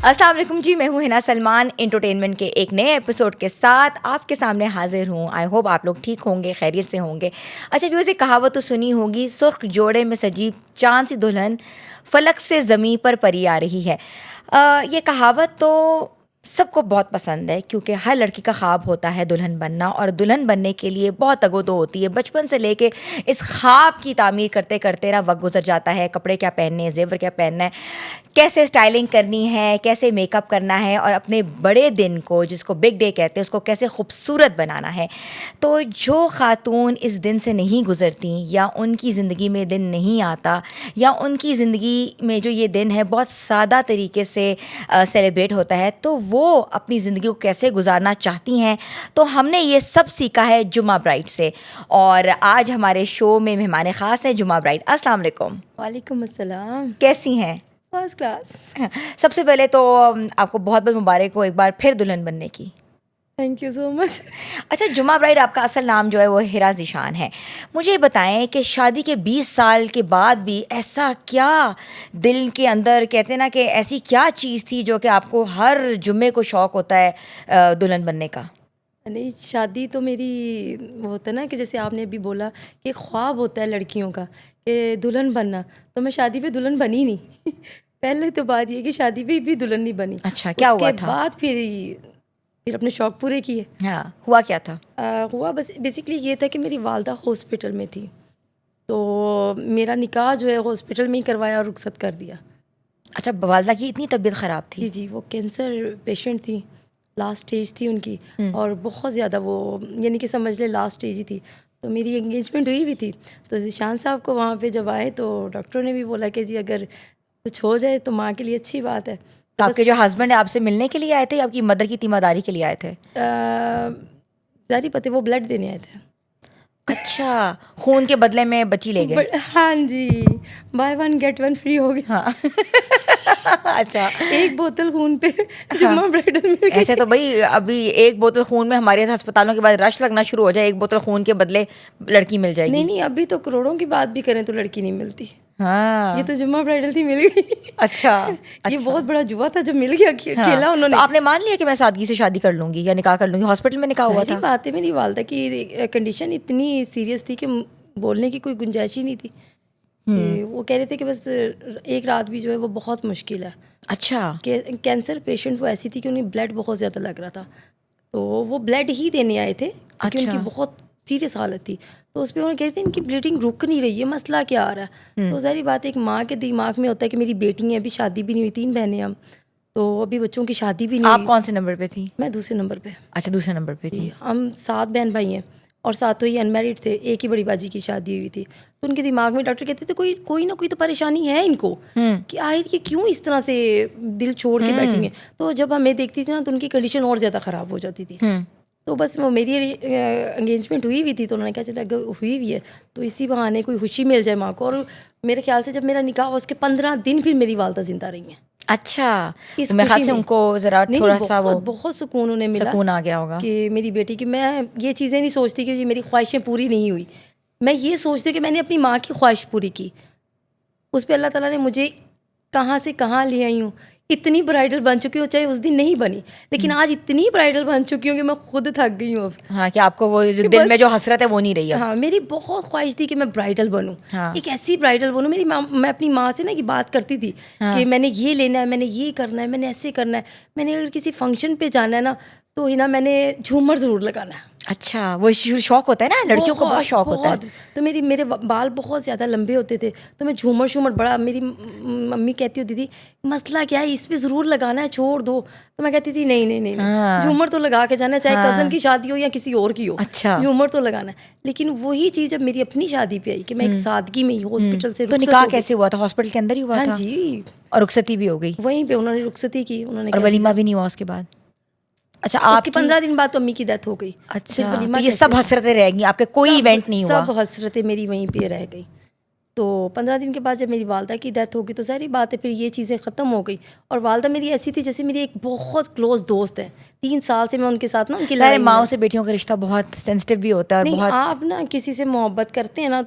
अस्सलाम वालेकुम जी, मैं हूँ हिना सलमान। एंटरटेनमेंट के एक नए एपिसोड के साथ आपके सामने हाजिर हूँ। आई होप आप लोग ठीक होंगे, खैरियत से होंगे। अच्छा व्यूअर्स, एक कहावत तो सुनी होगी, सुर्ख जोड़े में सजी चांद सी दुल्हन, फलक से ज़मीं पर परी आ रही है। ये कहावत तो सबको बहुत पसंद है क्योंकि हर लड़की का ख्वाब होता है दुल्हन बनना, और दुल्हन बनने के लिए बहुत तगो होती है। बचपन से लेके इस ख्वाब की तामीर करते करते ना वक्त गुजर जाता है। कपड़े क्या पहनने हैं, जेवर क्या पहनना है, कैसे स्टाइलिंग करनी है, कैसे मेकअप करना है, और अपने बड़े दिन को, जिसको बिग डे कहते हैं, उसको कैसे खूबसूरत बनाना है। तो जो खातून इस दिन से नहीं गुजरती, या उनकी ज़िंदगी में दिन नहीं आता, या उनकी ज़िंदगी में जो ये दिन है बहुत सादा तरीके से सेलिब्रेट होता है, तो वो अपनी ज़िंदगी को कैसे गुजारना चाहती हैं, तो हमने ये सब सीखा है जुमा ब्राइड से। और आज हमारे शो में मेहमान ख़ास हैं जुमा ब्राइड। अस्सलाम वालेकुम। वालेकुम अस्सलाम। कैसी हैं? First class. सबसे पहले तो आपको बहुत बहुत मुबारक हो एक बार फिर दुल्हन बनने की। Thank you so much. अच्छा जुमा ब्राइड, आपका असल नाम जो है वो हिरा ज़ीशान है। मुझे ये बताएं कि शादी के 20 साल के बाद भी ऐसा क्या दिल के अंदर, कहते हैं ना कि ऐसी क्या चीज़ थी जो कि आपको हर जुम्मे को शौक़ होता है दुल्हन बनने का? नहीं, शादी तो मेरी वो होता है ना कि जैसे आपने अभी बोला कि ख्वाब होता है लड़कियों का कि दुल्हन बनना, तो मैं शादी पे दुल्हन बनी नहीं। पहले तो बात ये कि शादी पे भी दुल्हन नहीं बनी। अच्छा, क्या हुआ उसके था? बाद फिर अपने शौक़ पूरे किए। हाँ, हुआ क्या था? हुआ बस बेसिकली ये था कि मेरी वालदा हॉस्पिटल में थी, तो मेरा निकाह जो है हॉस्पिटल में ही करवाया और रुखसत कर दिया। अच्छा, वालदा की इतनी तबीयत ख़राब थी? जी जी, वो कैंसर पेशेंट थी, लास्ट स्टेज थी उनकी, और बहुत ज़्यादा वो, यानी कि समझ ले लास्ट स्टेज ही थी। तो मेरी एंगेजमेंट हुई भी थी, तो ज़ीशान साहब को वहाँ पे जब आए तो डॉक्टरों ने भी बोला कि जी अगर कुछ हो जाए तो माँ के लिए अच्छी बात है। तो आपके जो हस्बैंड है आपसे मिलने के लिए आए थे या आपकी मदर की तीमारदारी के लिए आए थे? जारी पते वो ब्लड देने आए थे। अच्छा, खून के बदले में बच्ची ले गए? हाँ जी, buy one get one free हो गया। हाँ। अच्छा। एक बोतल खून पे हाँ। जुम्मा ब्राइडल मिल गई। ऐसे तो भाई अभी एक बोतल खून में हमारे अस्पतालों के बाद रश लगना शुरू हो जाए, एक बोतल खून के बदले लड़की मिल जाएगी। नहीं नहीं, अभी तो करोड़ों की बात भी करें तो लड़की नहीं मिलती। हाँ। ये तो जुम्मा ब्राइडल थी, मिल गई। अच्छा। ये अच्छा। बहुत बड़ा जुआ था जब मिल गया हाँ। खेला उन्होंने। तो आपने मान लिया कि मैं सादगी से शादी कर लूंगी या निकाह कर लूंगी? हॉस्पिटल में निकाह हुआ था? बात है, मेरी वालदा की कंडीशन इतनी सीरियस थी कि बोलने की कोई गुंजाइश ही नहीं थी। वो कह रहे थे कि बस एक रात भी जो है वो बहुत मुश्किल है। अच्छा। कैंसर पेशेंट वो ऐसी थी कि उन्हें ब्लड बहुत ज़्यादा लग रहा था, तो वो ब्लड ही देने आए थे क्योंकि अच्छा। उनकी बहुत सीरियस हालत थी। तो उस पर उन्होंने कह रहे थे इनकी ब्लीडिंग रुक नहीं रही है, मसला क्या आ रहा है। तो ज़ाहिर बात है एक माँ के दिमाग में होता है कि मेरी बेटी है, अभी शादी भी नहीं हुई, 3 बहनें हम, तो अभी बच्चों की शादी भी नहीं आप हुई। कौन से नंबर पे थी? मैं दूसरे नंबर पे। अच्छा, दूसरे नंबर पे थी। हम 7 बहन भाई हैं और सातों ही अनमेरिड थे। एक ही बड़ी बाजी की शादी हुई थी। तो उनके दिमाग में डॉक्टर कहते थे कोई ना कोई तो परेशानी है इनको, कि आखिर ये क्यों इस तरह से दिल छोड़ के बैठी हैं। तो जब हमें देखती थी ना तो उनकी कंडीशन और ज़्यादा ख़राब हो जाती थी। तो बस वो मेरी एंगेजमेंट हुई भी थी, तो उन्होंने कहा चला अगर हुई भी है तो इसी बहाने कोई खुशी मिल जाए माँ को। और मेरे ख्याल से जब मेरा निकाह हुआ उसके 15 दिन फिर मेरी वालदा ज़िंदा रही हैं। अच्छा, इस तो मेरे ख्याल खुशी से में उनको ज़रा थोड़ा सा वो बहुत सुकून उन्हें मिला, सुकून आ गया होगा कि मेरी बेटी की, मैं ये चीज़ें नहीं सोचती कि मेरी ख्वाहिशें पूरी नहीं हुई। मैं ये सोचती कि मैंने अपनी माँ की ख्वाहिश पूरी की। उस पर अल्लाह ताला ने मुझे कहाँ से कहाँ ले आई हूँ। इतनी ब्राइडल बन चुकी हूँ, चाहे उस दिन नहीं बनी, लेकिन आज इतनी ब्राइडल बन चुकी हूँ कि मैं खुद थक गई हूँ अब। हाँ, कि आपको वो जो दिल में जो हसरत है वो नहीं रही अब। हाँ, मेरी बहुत ख्वाहिश थी कि मैं ब्राइडल बनूँ। हाँ। एक ऐसी ब्राइडल बनूँ। मेरी माँ, मैं अपनी माँ से ना ये बात करती थी कि मैंने ये लेना है, मैंने ये करना है, मैंने ऐसे करना है, मैंने अगर किसी फंक्शन पे जाना है ना तो ही ना मैंने झूमर ज़रूर लगाना है। अच्छा, वो शौक होता है ना, लड़कियों को बहुत शौक होता है। तो मेरे बाल बहुत ज़्यादा लंबे होते थे, तो मैं झूमर बड़ा, मेरी मम्मी कहती होती थी मसला क्या है, इस पे ज़रूर लगाना है, छोड़ दो। तो मैं कहती थी नहीं, झूमर तो लगा के जाना है, चाहे कज़न की शादी हो या किसी और की हो। अच्छा। झूमर तो लगाना है। लेकिन वही चीज़ जब मेरी अपनी शादी पे आई कि मैं एक सादगी में ही हॉस्पिटल से तो निकाह कैसे हुआ था? हॉस्पिटल के अंदर ही हुआ था? हाँ जी, और रुखसती भी हो गई? वहीं पे उन्होंने रुखसती की। उन्होंने और वलीमा भी नहीं हुआ उसके बाद? अच्छा, उसके 15 दिन बाद तो अम्मी की डेथ हो गई। अच्छा, तो ये सब हसरतें रह गई, आपके कोई इवेंट नहीं हुआ? सब हसरतें मेरी वहीं पे रह गई। तो 15 दिन के बाद जब मेरी वालदा की डेथ हो गई तो सारी बात है, फिर ये चीज़ें ख़त्म हो गई। और वालदा मेरी ऐसी थी जैसे मेरी एक बहुत क्लोज दोस्त है। 3 साल से मैं उनके साथ ना, उनकी सारे माओ से बेटियों का रिश्ता बहुत सेंसिटिव भी होता है। और बहुत आप ना किसी से मोहब्बत करते हैं ना,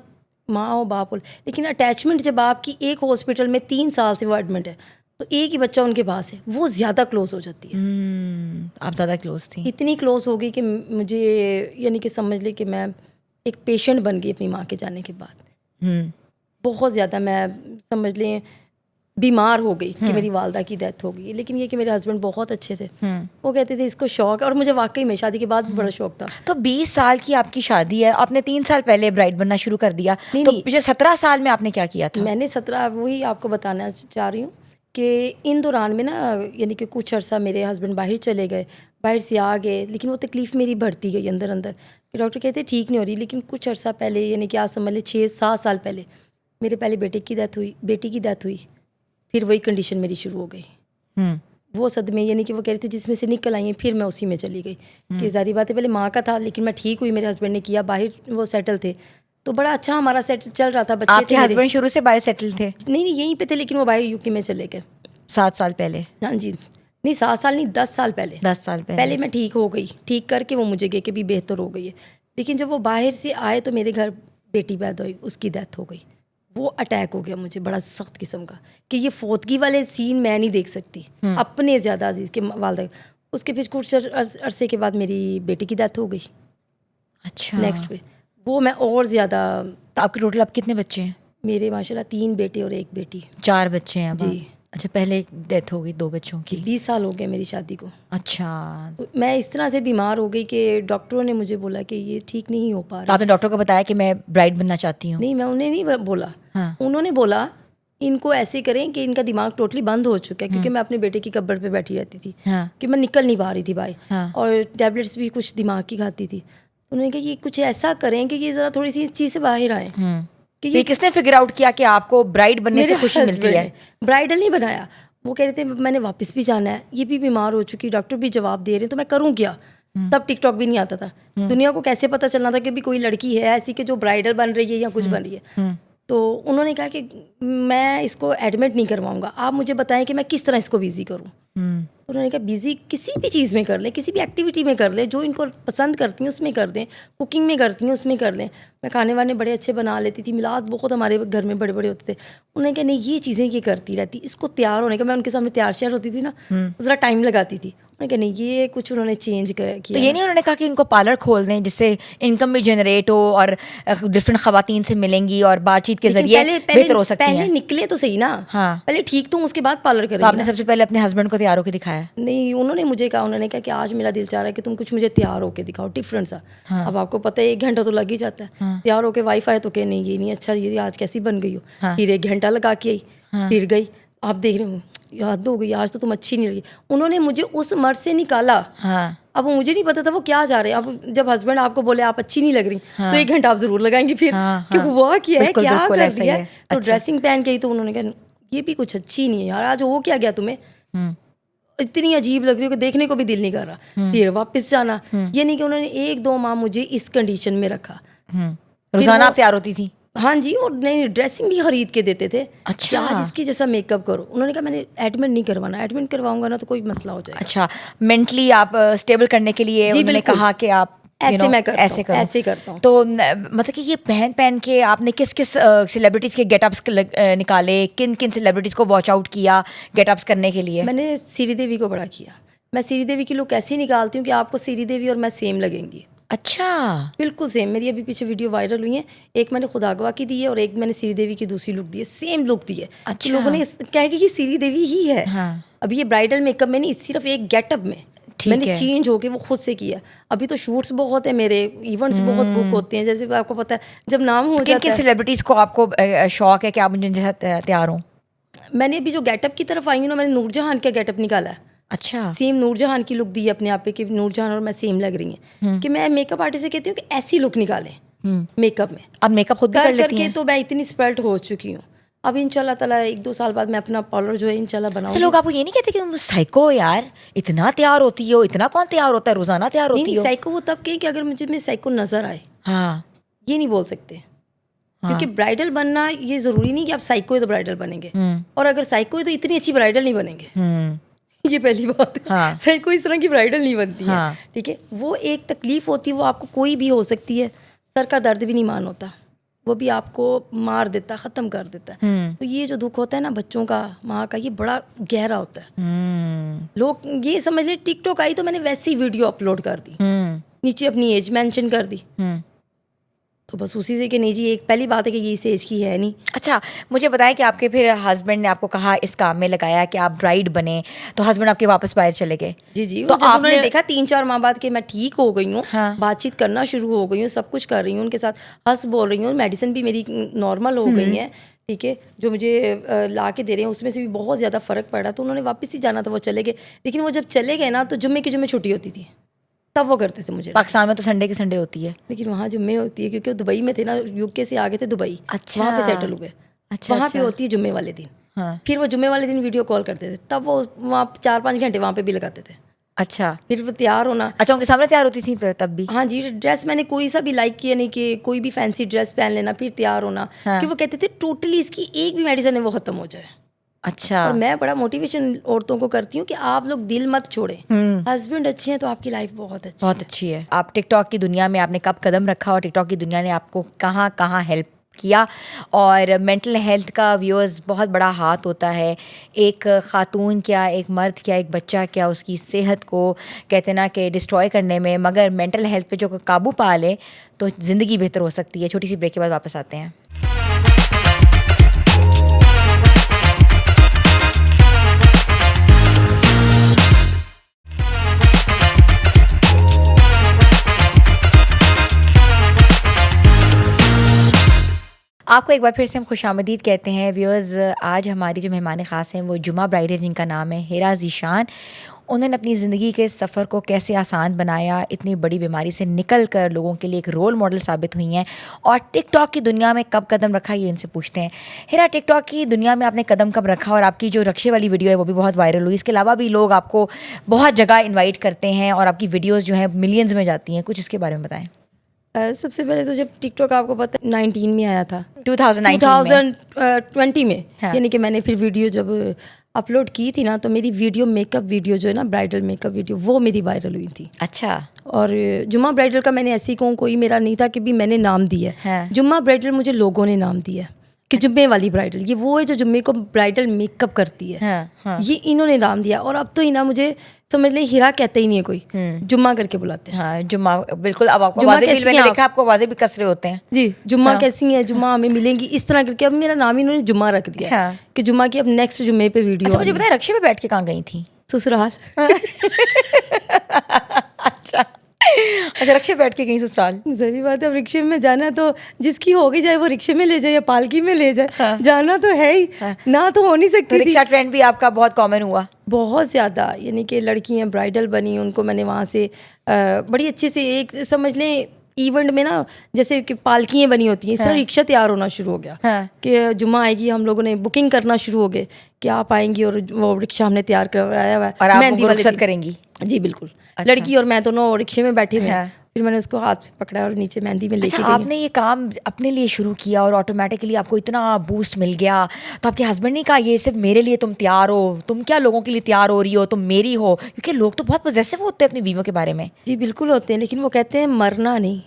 माँ हो बाप हो, लेकिन अटैचमेंट जब आपकी एक हॉस्पिटल में 3 साल से वो एडमिट है तो एक ही बच्चा उनके पास है, वो ज़्यादा क्लोज हो जाती है। आप ज़्यादा क्लोज थी। इतनी क्लोज हो गई कि मुझे यानी कि समझ ले कि मैं एक पेशेंट बन गई अपनी माँ के जाने के बाद। बहुत ज़्यादा मैं समझ लें बीमार हो गई कि मेरी वालदा की डेथ हो गई। लेकिन ये कि मेरे हस्बैंड बहुत अच्छे थे, वो कहते थे इसको शौक है, और मुझे वाकई में शादी के बाद भी बड़ा शौक था। तो 20 साल की आपकी शादी है, आपने 3 साल पहले ब्राइड बनना शुरू कर दिया, नहीं, तो नहीं। पिछले 17 साल में आपने क्या किया था? मैंने 17, वही आपको बताना चाह रही हूँ कि इन दौरान में ना यानी कि कुछ अर्सा मेरे हस्बैंड बाहर चले गए, बाहर से आ गए, लेकिन वो तकलीफ़ मेरी बढ़ती गई अंदर अंदर कि डॉक्टर कहते ठीक नहीं हो रही। लेकिन कुछ अर्सा पहले यानी कि आज समझ लें 6-7 साल पहले मेरे पहले बेटी की डेथ हुई, फिर वही कंडीशन मेरी शुरू हो गई। वो सदमे यानी कि वो कह रहे थे जिसमें से निकल आई हैं, फिर मैं उसी में चली गई कि ज़ाहिर बात है पहले माँ का था, लेकिन मैं ठीक हुई, मेरे हस्बैंड ने किया, बाहर वो सेटल थे, तो बड़ा अच्छा हमारा सेटल चल रहा था। बच्चे आपके थे हस्बैंड शुरू से बाहर सेटल थे? नहीं, यहीं पे थे, लेकिन वो बाहर यूके में चले गए 7 साल पहले? हाँ जी, नहीं 7 साल नहीं, 10 साल पहले। 10 साल पहले मैं ठीक हो गई, ठीक करके वो मुझे गए कि भी बेहतर हो गई है। लेकिन जब वो बाहर से आए तो मेरे घर बेटी पैदा हुई, उसकी डेथ हो गई। वो अटैक हो गया मुझे बड़ा सख्त किस्म का कि ये फौतगी वाले सीन मैं नहीं देख सकती अपने ज़्यादा अजीज़ के वालदा। उसके फिर कुछ अरसे के बाद मेरी बेटी की डेथ हो गई। अच्छा। नेक्स्ट पे वो मैं और ज़्यादा। तो आपके टोटल अब कितने बच्चे हैं? मेरे माशाल्लाह 3 बेटे और 1 बेटी। 4 बच्चे हैं अब? जी। अच्छा, पहले डेथ हो गई 2 बच्चों की। 20 साल हो गए मेरी शादी को। अच्छा। तो मैं इस तरह से बीमार हो गई कि डॉक्टरों ने मुझे बोला कि ये ठीक नहीं हो पा तो रहा। आपने डॉक्टर को बताया कि मैं ब्राइड बनना चाहती हूँ? नहीं, मैं उन्हें नहीं बोला। हाँ। उन्होंने बोला इनको ऐसे करें कि इनका दिमाग टोटली बंद हो चुका है, क्योंकि मैं अपने बेटे की कब्र पे बैठी रहती थी कि मैं निकल नहीं पा रही थी भाई, और टैबलेट्स भी कुछ दिमाग की खाती थी। उन्होंने कहा ये कुछ ऐसा करें कि ये ज़रा थोड़ी सी इस चीज़ से बाहर आए। कि ये किसने फिगर आउट किया कि आपको ब्राइड बनने से खुशी मिलती है? ब्राइडल नहीं बनाया, वो कह रहे थे मैंने वापस भी जाना है, ये भी बीमार हो चुकी, डॉक्टर भी जवाब दे रहे हैं, तो मैं करूँ क्या? तब टिकटॉक भी नहीं आता था, दुनिया को कैसे पता चलना था कि भी कोई लड़की है ऐसी कि जो ब्राइडल बन रही है या कुछ बन रही है। तो उन्होंने कहा कि मैं इसको एडमिट नहीं करवाऊंगा, आप मुझे बताएं कि मैं किस तरह इसको बिजी करूं। तो उन्होंने कहा बिजी किसी भी चीज़ में कर लें, किसी भी एक्टिविटी में कर लें, जो इनको पसंद करती हैं उसमें कर दें, कुकिंग में करती हैं उसमें कर लें। मैं खाने वाने बड़े अच्छे बना लेती थी, मिलाद बहुत हमारे घर में बड़े बड़े होते थे। उन्होंने कहा नहीं ये चीज़ें ये करती रहती, इसको तैयार होने का, मैं उनके सामने तैयार श्यार होती थी ना, ज़रा टाइम लगाती थी। उन्होंने कहा नहीं ये कुछ उन्होंने चेंज किया। तो ये नहीं उन्होंने कहा कि इनको पार्लर खोल दें जिससे इनकम भी जनरेट हो और डिफरेंट खवातीन से मिलेंगी और बातचीत के जरिए बेहतर हो सकती पहले हैं? निकले तो सही ना। हाँ। पहले ठीक तो उसके बाद पार्लर करेंगे। तो आपने सबसे पहले अपने हस्बैंड को तैयार होकर दिखाया? नहीं, उन्होंने मुझे कहा, उन्होंने कहा कि आज मेरा दिल चाह रहा है कि तुम कुछ मुझे तैयार होकर दिखाओ डिफरेंट सा। अब आपको पता है 1 घंटा तो लग ही जाता है तैयार होकर। वाईफाई तो कह नहीं ये नहीं अच्छा, ये आज कैसी बन गई हो। फिर 1 घंटा लगा के आई, फिर गई, आप देख रहे हो याद हो गई, आज तो तुम अच्छी नहीं लगी। उन्होंने मुझे उस मर्द से निकाला। अब मुझे नहीं पता था वो क्या जा रहे हैं। अब जब हस्बैंड आपको बोले आप अच्छी नहीं लग रही, तो 1 घंटा आप जरूर लगाएंगी फिर कि हुआ क्या है, क्या कर दिया है। तो ड्रेसिंग पहन के ही तो उन्होंने कहा ये भी कुछ अच्छी नहीं है यार, आज हो क्या गया तुम्हें, इतनी अजीब लग रही हो कि देखने को भी दिल नहीं कर रहा। फिर वापस जाना। ये नहीं कि उन्होंने 1-2 माह मुझे इस कंडीशन में रखा। रोजाना आप तैयार होती थी? हाँ जी, और नई ड्रेसिंग भी खरीद के देते थे। अच्छा। आज इसकी जैसा मेकअप करो। उन्होंने कहा मैंने एडमिट नहीं करवाना, एडमिट करवाऊंगा ना तो कोई मसला हो जाएगा। अच्छा, मेंटली आप स्टेबल करने के लिए उन्होंने कहा कि आप ऐसे मैं करता ऐसे करो। ऐसे करता हूँ। तो मतलब कि ये पहन के आपने किस किस सेलिब्रिटीज़ के गेटअप्स निकाले, किन किन सेलिब्रिटीज़ को वॉच आउट किया गेटअप्स करने के लिए? मैंने श्रीदेवी को बड़ा किया। मैं श्रीदेवी की लुक ऐसी निकालती हूँ कि आपको श्रीदेवी और मैं सेम लगेंगी। अच्छा। बिल्कुल सेम। मेरी अभी पीछे वीडियो वायरल हुई है, एक मैंने खुदागवा की दी है और एक मैंने श्रीदेवी की दूसरी लुक दी है, सेम लुक दी है। अच्छा। लोगों ने कहा कि ये श्रीदेवी ही है। अभी ये ब्राइडल मेकअप में नहीं, सिर्फ एक गेटअप में मैंने चेंज होके वो खुद से किया। अभी तो शूट्स बहुत है मेरे, इवेंट्स बहुत बुक होते हैं, जैसे आपको पता है जब नाम हो जाता है। किन सेलिब्रिटीज़ को आपको शौक है कि आप उनके साथ तैयार हो? मैंने अभी जो गेटअप की तरफ आई हूँ ना, मैंने नूरजहान का गेटअप निकाला है। अच्छा। सेम नूरजहान की लुक दी है अपने आप पे कि नूरजहान और मैं सेम लग रही हैं। कि मैं मेकअप आर्टिस्ट से कहती हूँ कि ऐसी लुक निकालें मेकअप में। अब मेकअप खुद भी कर लेती हैं? तो मैं इतनी स्पेल्ट हो चुकी हूँ। अब इंशाल्लाह ताला 1-2 साल बाद मैं अपना पार्लर जो है इंशाल्लाह बनाऊंगी। लोग आपको ये नहीं कहते कि तुम साइको हो यार, इतना तैयार होती हो? इतना कौन तैयार होता है, रोजाना तैयार होती हो? नहीं, साइको वो तब कहें कि अगर मुझे में साइको नजर आए। हाँ, ये नहीं बोल सकते। क्योंकि ब्राइडल बनना ये जरूरी नहीं कि आप साइको है तो ब्राइडल बनेंगे, और अगर साइको है तो इतनी अच्छी ब्राइडल नहीं बनेंगे। ये पहली बात है। हाँ। साइको इस तरह की ब्राइडल नहीं बनती है। ठीक है, वो एक तकलीफ होती है, वो आपको कोई भी हो सकती है। सर का दर्द भी नहीं मान होता, वो भी आपको मार देता, ख़त्म कर देता है। तो ये जो दुख होता है ना बच्चों का, माँ का, ये बड़ा गहरा होता है। लोग ये समझ लें टिकटॉक आई तो मैंने वैसी वीडियो अपलोड कर दी, नीचे अपनी एज मेंशन कर दी, तो बस उसी से कि नहीं जी, एक पहली बात है कि ये इस एज की है नहीं। अच्छा, मुझे बताएं कि आपके फिर हस्बैंड ने आपको कहा इस काम में लगाया कि आप ब्राइड बने, तो हस्बैंड आपके वापस बाहर चले गए? जी, तो जब उन्होंने देखा 3-4 माह बाद कि मैं ठीक हो गई हूँ, हाँ। बातचीत करना शुरू हो गई हूँ, सब कुछ कर रही हूँ उनके साथ, हंस बोल रही हूँ, मेडिसिन भी मेरी नॉर्मल हो गई है, ठीक है, जो मुझे ला के दे रहे हैं उसमें से भी बहुत ज़्यादा फ़र्क पड़ा, तो उन्होंने वापस ही जाना था, वो चले गए। लेकिन वो जब चले गए ना तो जुम्मे की जुम्मे छुट्टी होती थी, तब वो करते थे मुझे। पाकिस्तान में तो संडे की संडे होती है, लेकिन वहाँ जुम्मे होती है, क्योंकि वो दुबई में थे ना, यूके से आ गए थे दुबई, अच्छा, वहाँ पे सेटल हुए। अच्छा, वहाँ पे होती है जुम्मे वाले दिन। हाँ। फिर वो जुम्मे वाले दिन वीडियो कॉल करते थे, तब वो वहाँ 4-5 घंटे वहाँ पे भी लगाते थे। अच्छा, फिर वो तैयार होना, अच्छा, उनके सामने तैयार होती थी तब भी? हाँ जी, ड्रेस मैंने कोई सा भी लाइक किया नहीं कि कोई भी फैंसी ड्रेस पहन लेना, फिर तैयार होना, हाँ। कि वो कहते थे टोटली इसकी एक भी मेडिसिन है वो ख़त्म हो जाए। अच्छा। और मैं बड़ा मोटिवेशन औरतों को करती हूँ कि आप लोग दिल मत छोड़ें, हस्बैंड अच्छे हैं तो आपकी लाइफ बहुत अच्छी बहुत अच्छी है। आप टिकटॉक की दुनिया में आपने कब कदम रखा और टिकटॉक की दुनिया ने आपको कहाँ कहाँ हेल्प किया? और मेंटल हेल्थ का व्यूअर्स बहुत बड़ा हाथ होता है, एक खातून क्या, एक मर्द क्या, एक बच्चा क्या, उसकी सेहत को कहते ना कि डिस्ट्रॉय करने में, मगर मेंटल हेल्थ पे जो काबू पा ले तो ज़िंदगी बेहतर हो सकती है। छोटी सी ब्रेक के बाद वापस आते हैं। आपको एक बार फिर से हम खुशामदीद कहते हैं व्यूअर्स। आज हमारी जो मेहमान ख़ास हैं वो जुमा ब्राइड है, जिनका नाम है हिरा ज़ीशान। उन्होंने अपनी ज़िंदगी के सफ़र को कैसे आसान बनाया, इतनी बड़ी बीमारी से निकल कर लोगों के लिए एक रोल मॉडल साबित हुई हैं, और टिकटॉक की दुनिया में कब कदम रखा ये इनसे पूछते हैं। हिरा, टिकटॉक की दुनिया में आपने कदम कब रखा, और आपकी जो रक्शे वाली वीडियो है वो भी बहुत वायरल हुई, इसके अलावा भी लोग आपको बहुत जगह इन्वाइट करते हैं और आपकी वीडियोज़ जो हैं मिलियंस में जाती हैं, कुछ इसके बारे में बताएँ। सबसे पहले तो जब टिकटॉक आपको पता है 19 में आया था, 2020 में, हाँ। यानी कि मैंने फिर वीडियो जब अपलोड की थी ना, तो मेरी वीडियो मेकअप वीडियो जो है ना, ब्राइडल मेकअप वीडियो, वो मेरी वायरल हुई थी। अच्छा। और जुम्मा ब्राइडल का मैंने ऐसी कहूँ कोई मेरा नहीं था कि भी मैंने नाम दिया है, हाँ। जुम्मा ब्राइडल मुझे लोगों ने नाम दिया है कि जुम्मे वाली ब्राइडल, ये वो है जो जुम्मे को ब्राइडल मेकअप करती है, हाँ, हाँ। ये इन्होंने नाम दिया। और अब तो इना मुझे समझ लें हिरा कहते ही नहीं है कोई, जुम्मा करके बुलाते हैं। हाँ, जुम्मा, बिल्कुल। अब आपको जुम्मा आवाज़ें भी, कैसी मैंने हैं देखा आपको आवाज़ें भी कसरे होते हैं। जी, जुम्मा हाँ। कैसी है, जुम्मा हमें मिलेंगी, इस तरह करके अब मेरा नाम ही इन्होंने जुम्मा रख दिया, हाँ। कि जुम्मा की अब नेक्स्ट जुम्मे पे वीडियो। अच्छा, मुझे बताया रक्शे पे बैठ के कहाँ गई थी? ससुराल। अच्छा, अच्छा, रक्शे बैठ के गई ससुराल। सही बात है, अब रिक्शे में जाना तो जिसकी होगी, चाहे वो रिक्शे में ले जाए या पालकी में ले जाए, हाँ। जाना तो है ही, ना तो हो नहीं तो सकती थी। रिक्शा ट्रेंड भी आपका बहुत कॉमन हुआ? बहुत ज़्यादा, यानी कि लड़कियां ब्राइडल बनी, उनको मैंने वहाँ से बड़ी अच्छे से, एक समझ लें इवेंट में ना, जैसे कि पालकियाँ बनी होती हैं, इस तरह रिक्शा तैयार होना शुरू हो गया, हाँ। कि जुम्मा आएगी, हम लोगों ने बुकिंग करना शुरू हो गए कि आप आएंगी, और वो रिक्शा हमने तैयार करवाया हुआ है, और आप मेहंदी उनको वाले रुखसत दिन। करेंगी? जी बिल्कुल। अच्छा। लड़की और मैं दोनों रिक्शे में बैठे हुए हैं। हाँ। फिर मैंने उसको हाथ से पकड़ा और नीचे मेहंदी में लेके अच्छा, गई। आपने ये काम अपने लिए शुरू किया और ऑटोमेटिकली आपको इतना बूस्ट मिल गया, तो आपके हस्बैंड ने कहा ये सिर्फ मेरे लिए तुम तैयार हो, तुम क्या लोगों के लिए तैयार हो रही हो, तुम मेरी हो? क्योंकि लोग तो बहुत पॉजेसिव होते हैं अपनी बीवियों के बारे में। जी बिल्कुल होते हैं, लेकिन वो कहते हैं मरना नहीं,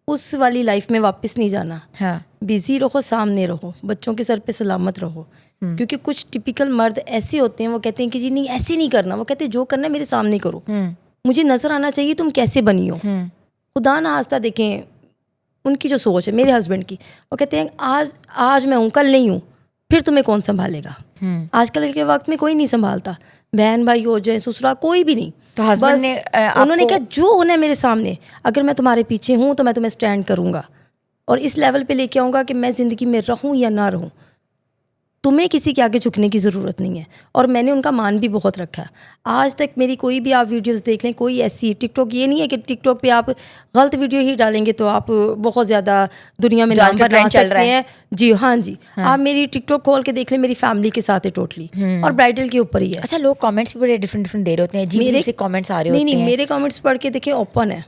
उस वाली लाइफ में वापस नहीं जाना। हाँ। बिजी रहो, सामने रहो, बच्चों के सर पे सलामत रहो। क्योंकि कुछ टिपिकल मर्द ऐसे होते हैं, वो कहते हैं कि जी नहीं ऐसे नहीं करना, वो कहते हैं जो करना है मेरे सामने करो, मुझे नज़र आना चाहिए तुम कैसे बनी हो। खुदा ना आस्ता देखें उनकी जो सोच है, मेरे हस्बैंड की, वो कहते हैं आज मैं हूँ, कल नहीं हूँ, फिर तुम्हें कौन संभालेगा। आजकल के वक्त में कोई नहीं संभालता, बहन भाई हो जाए, ससुराल, कोई भी नहीं। तो हस्बैंड ने उन्होंने कहा जो होना है मेरे सामने, अगर मैं तुम्हारे पीछे हूँ तो मैं तुम्हें स्टैंड करूँगा और इस लेवल पे लेके आऊँगा कि मैं ज़िंदगी में रहूँ या ना रहूँ, तुम्हें किसी के आगे झुकने की ज़रूरत नहीं है। और मैंने उनका मान भी बहुत रखा है। आज तक मेरी कोई भी आप वीडियोस देख लें, कोई ऐसी टिकटॉक, ये नहीं है कि टिकटॉक पे आप गलत वीडियो ही डालेंगे तो आप बहुत ज़्यादा दुनिया में नाम बना सकते हैं। जी हाँ जी, आप मेरी टिकटॉक खोल के देख लें, मेरी फैमिली के साथ है टोटली, और ब्राइडल के ऊपर ही है। अच्छा, लोग कमेंट्स भी बड़े डिफरेंट दे रहे होते हैं, मेरे से कमेंट्स आ रहे होते हैं। नहीं, मेरे कमेंट्स पढ़ के देखिए, ओपन है,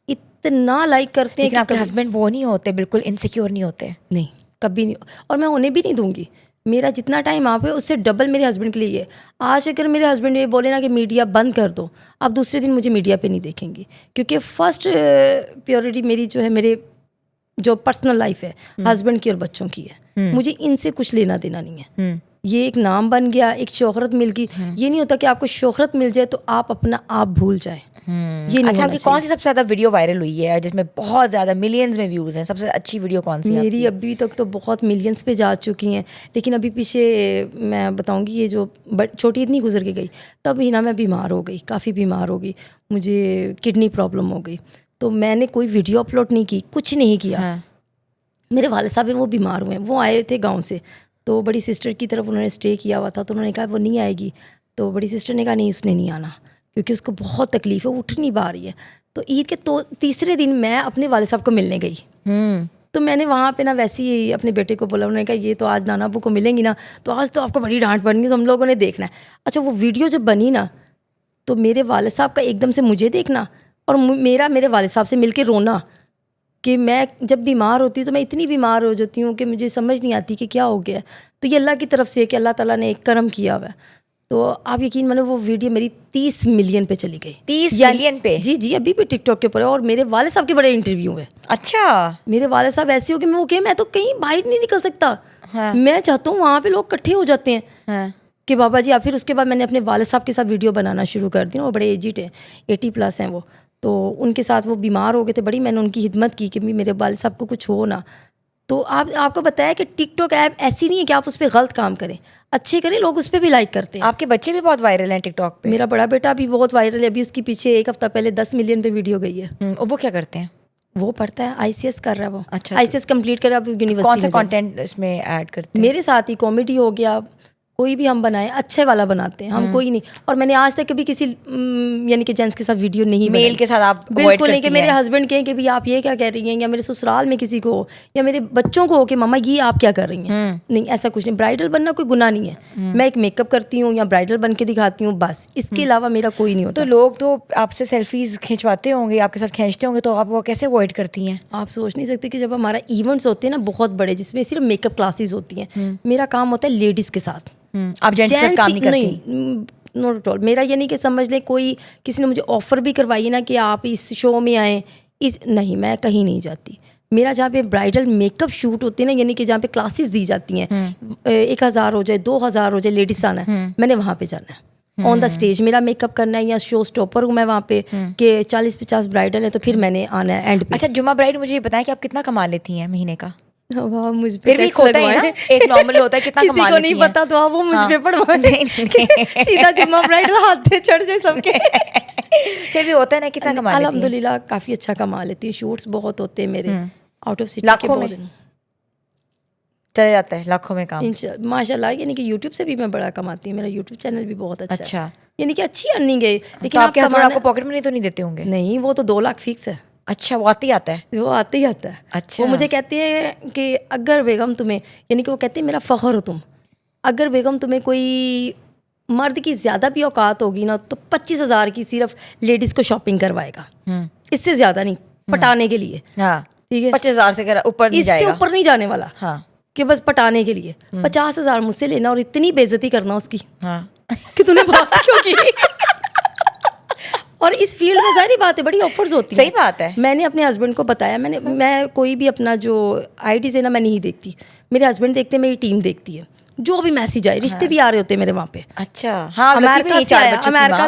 इतना लाइक करते हैं। लेकिन आपके हस्बैंड वो नहीं होते, बिल्कुल इनसिक्योर नहीं होते? नहीं, कभी नहीं, और मैं होने भी नहीं दूंगी। मेरा जितना टाइम आप है उससे डबल मेरे हस्बैंड के लिए है। आज अगर मेरे हस्बैंड ये बोले ना कि मीडिया बंद कर दो, आप दूसरे दिन मुझे मीडिया पे नहीं देखेंगे, क्योंकि फर्स्ट प्रायोरिटी मेरी जो है मेरे जो पर्सनल लाइफ है हस्बैंड की और बच्चों की है, मुझे इनसे कुछ लेना देना नहीं है। ये एक नाम बन गया, एक शोहरत मिल गई। ये नहीं होता कि आपको शोहरत मिल जाए तो आप अपना आप भूल जाएं। ये नहीं अच्छा, होना आपकी कौन सी सबसे ज्यादा वीडियो वायरल हुई है जिसमें बहुत ज्यादा मिलियंस में व्यूज हैं? सबसे अच्छी वीडियो कौन सी है मेरी आपकी? अभी तक तो बहुत मिलियंस पे जा चुकी हैं, लेकिन अभी पीछे मैं बताऊंगी, ये जो छोटी इतनी गुजर के गई तब ही ना मैं बीमार हो गई, काफ़ी बीमार हो गई, मुझे किडनी प्रॉब्लम हो गई। तो मैंने कोई वीडियो अपलोड नहीं की, कुछ नहीं किया। हाँ। मेरे वाले साहब हैं वो बीमार हुए हैं, वो आए थे गाँव से, तो बड़ी सिस्टर की तरफ उन्होंने स्टे किया हुआ था, तो उन्होंने कहा वो नहीं आएगी। तो बड़ी सिस्टर ने कहा नहीं, उसने नहीं आना क्योंकि उसको बहुत तकलीफ है, उठ नहीं पा रही है। तो ईद के तीसरे दिन मैं अपने वाले साहब को मिलने गई। तो मैंने वहाँ पे ना वैसे ही अपने बेटे को बोला, उन्होंने कहा ये तो आज नाना अब्बू को मिलेंगी ना, तो आज तो आपको बड़ी डांट पड़नी है, तो हम लोगों ने देखना है। अच्छा, वो वीडियो जब बनी ना, तो मेरे वाले साहब का एकदम से मुझे देखना और मेरे वाले साहब से मिलके रोना कि मैं जब बीमार होती हूँ तो मैं इतनी बीमार हो जाती हूँ कि मुझे समझ नहीं आती कि क्या हो गया। तो ये अल्लाह की तरफ से कि अल्लाह ताला ने एक करम किया हुआ है। तो आप यकीन मानो वो वीडियो मेरी 30 मिलियन पे चली गई। 30 मिलियन पे? जी जी, अभी भी टिकटॉक के ऊपर है। और मेरे वाले साहब के बड़े इंटरव्यू है। अच्छा। मेरे वाले साहब ऐसे हो कि मैं तो कहीं बाहर नहीं निकल सकता। हाँ। मैं चाहता हूँ वहाँ पे लोग इकट्ठे हो जाते हैं। हाँ। कि बाबा जी आप। फिर उसके बाद मैंने अपने वाले साहब के साथ वीडियो बनाना शुरू कर दी। वो बड़े एजिड हैं, 80+ हैं वो। तो उनके साथ वो बीमार हो गए थे, बड़ी मैंने उनकी हिदमत की कि मेरे वाले साहब को कुछ हो ना। तो आपको बताया कि टिकटॉक ऐप ऐसी नहीं है कि आप उस पर गलत काम करें, अच्छे करें, लोग उस पर भी लाइक करते हैं। आपके बच्चे भी बहुत वायरल हैं टिकटॉक पे? मेरा बड़ा बेटा भी बहुत वायरल है। अभी उसके पीछे एक हफ्ता पहले 10 मिलियन पे वीडियो गई है। वो क्या करते हैं? वो पढ़ता है, ICS कर रहा है वो। अच्छा, ICS कंप्लीट कर रहा है, अब यूनिवर्सिटी कौन सा में जाएगा। कंटेंट इसमें ऐड करते हैं? मेरे साथ ही कॉमेडी हो गया, कोई भी हम बनाए अच्छे वाला बनाते हैं हम, कोई नहीं। और मैंने आज तक कभी किसी यानी कि जेंट्स के साथ वीडियो नहीं बनाई। मेल के साथ आप avoid बिल्कुल नहीं करती कि मेरे हैं? हस्बैंड कहें कि भाई आप ये क्या कह रही हैं, या मेरे ससुराल में किसी को या मेरे बच्चों को हो कि मम्मा ये आप क्या कर रही हैं। नहीं, ऐसा कुछ नहीं। ब्राइडल बनना कोई गुनाह नहीं है। मैं एक मेकअप करती हूँ या ब्राइडल बन के दिखाती हूँ, बस। इसके अलावा मेरा कोई नहीं होता। तो लोग तो आपसे सेल्फीज खिंचवाते होंगे, आपके साथ खींचते होंगे, तो आप वो कैसे अवॉइड करती हैं? आप सोच नहीं सकते कि जब हमारा इवेंट्स होते हैं ना बहुत बड़े, जिसमें सिर्फ मेकअप क्लासेस होती हैं, मेरा काम होता है लेडीज़ के साथ। आप जेंट्स के साथ काम नहीं करती? Not at all. मेरा ये नहीं कि समझ लें कोई किसी ने मुझे ऑफर भी करवाई है ना कि आप इस शो में आएँ, नहीं, मैं कहीं नहीं जाती। मेरा जहाँ पे ब्राइडल मेकअप शूट होते हैं ना, यानी कि जहाँ पे क्लासेस दी जाती हैं, 1000 हो जाए, 2000 हो जाए, लेडीज आना है, मैंने वहाँ पे जाना है। ऑन द स्टेज मेरा मेकअप करना है, या शो स्टॉपर हूँ मैं वहाँ पे कि 40-50 ब्राइडल है तो फिर मैंने आना है एंड पे। अच्छा, जुम्मा ब्राइड, मुझे ये बताएं कि आप कितना कमा लेती हैं महीने का? वाह, मुझ पे फिर भी टैक्स होता है लगवाएं। ना, एक नॉर्मल होता है कितना किसी कमा को लेती नहीं हैं? पता तो आप वो मुझ हाँ। पे पढ़वा नहीं, नहीं। सीधा जुम्मा ब्राइडल हाथ पे चढ़ जाए सबके। फिर भी होता है ना, कितना कमा लेती हैं? अल्हम्दुलिल्लाह काफ़ी अच्छा कमा लेती हूँ। शूट्स बहुत होते हैं मेरे, आउट ऑफ सिटी के लाखों बहुत। में चले जाता है, लाखों में काम? माशाल्लाह, यानी कि यूट्यूब से भी मैं बड़ा कमाती हूँ। मेरा यूट्यूब चैनल भी बहुत अच्छा है, अच्छा। यानी कि अच्छी अर्निंग है। तो लेकिन आपके हस्बैंड कमाना- आपको पॉकेट मनी तो नहीं देते होंगे? नहीं, वो तो 2 लाख फिक्स है। अच्छा, वो आते ही आता है? वो आते ही आता है। अच्छा। वो मुझे कहते हैं कि अगर बेगम तुम्हें, यानी कि वो कहते हैं मेरा फ़ख्र हो तुम, अगर बेगम तुम्हें कोई मर्द की ज़्यादा भी औकात होगी ना, तो 25,000 की सिर्फ लेडीज़ को शॉपिंग करवाएगा, इससे ज़्यादा नहीं, पटाने के लिए। हाँ, ठीक है, 25,000 से ऊपर नहीं इससे जाएगा? ऊपर नहीं जाने वाला। हाँ। कि बस पटाने के लिए 50,000 मुझसे लेना और इतनी बेइज्जती करना उसकी हाँ। कि तूने बात क्यों की। और इस फील्ड में सारी बातें बड़ी ऑफर्स होती हैं। सही बात है। मैंने अपने हस्बैंड को बताया, मैं कोई भी अपना जो आईडी से ना मैं नहीं देखती, मेरे हस्बैंड देखते हैं, मेरी टीम देखती है। जो भी मैसेज आए, रिश्ते भी आ रहे होते हैं मेरे वहाँ पे। अच्छा। हाँ, अमेरिका